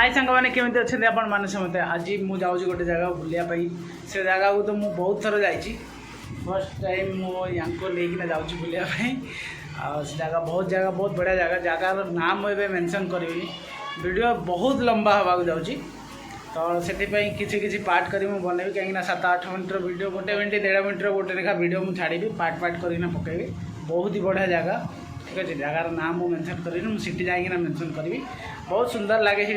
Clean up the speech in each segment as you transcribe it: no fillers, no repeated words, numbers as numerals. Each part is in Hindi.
हाय सांग मैंने केमी अच्छे आपण मैंने समझते आज मुझे गोटे जगह बुलायापी से जगह को तो मुझे बहुत थर जा फर्स्ट टाइम मुझे लेकिन जाऊँगी बुलायापी जगह बहुत बढ़िया जगह जगार नाम मुझे मेंशन करी वीडियो बहुत लंबा हवा जाऊँगी तो से किसी पार्ट कर बनैबी कहीं 7-8 मिनट वीडियो 1 मिनट 1.5 मिनट गोटे लेखा वीडियो मुझे छाड़ी पार्ट पार्ट करना पकेबी बहुत ही बढ़िया जगह ठीक अच्छे जगार नाम मुझे मेंशन करी सीटी जाइना मेंशन करी बहुत सुंदर लगे सी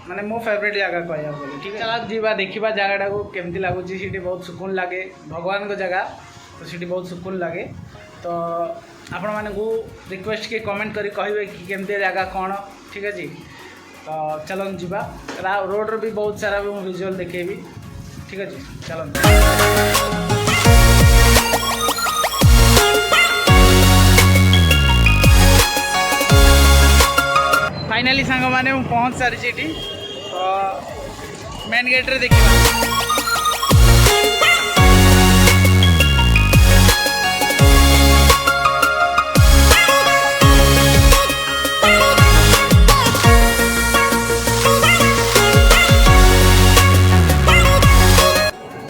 माने मो फेवरेट जगह कहया बोली ठीक है चल जीवा देखा जगह को केमती लगुच बहुत सुकून लगे भगवान को जगह तो सीटी बहुत सुकून लगे तो आपण माने को रिक्वेस्ट के कमेंट करी कहिबे कि केमती जगह कौन ठीक है जी तो चलन जीवा रोड भी बहुत सारा भी विजुअल देखेबी ठीक है जी चलन फाइनाली सांग मैंने पहुँच सारी तो मेन गेट रे देखा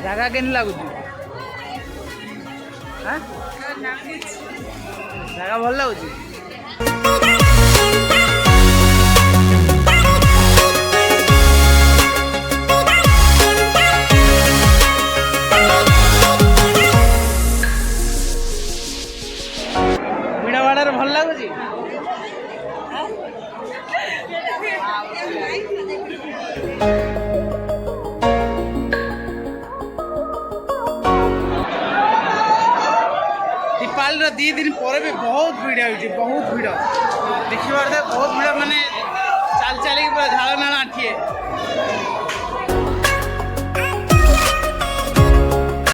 जगह के लगुच जगह भल लगुच भल लगुच दीपाल 2 दिन पर भी बहुत भिड़ हो बहुत भिड़ देखिए बहुत भिड़ माने चाल चल पूरा झाड़ नाल आठिए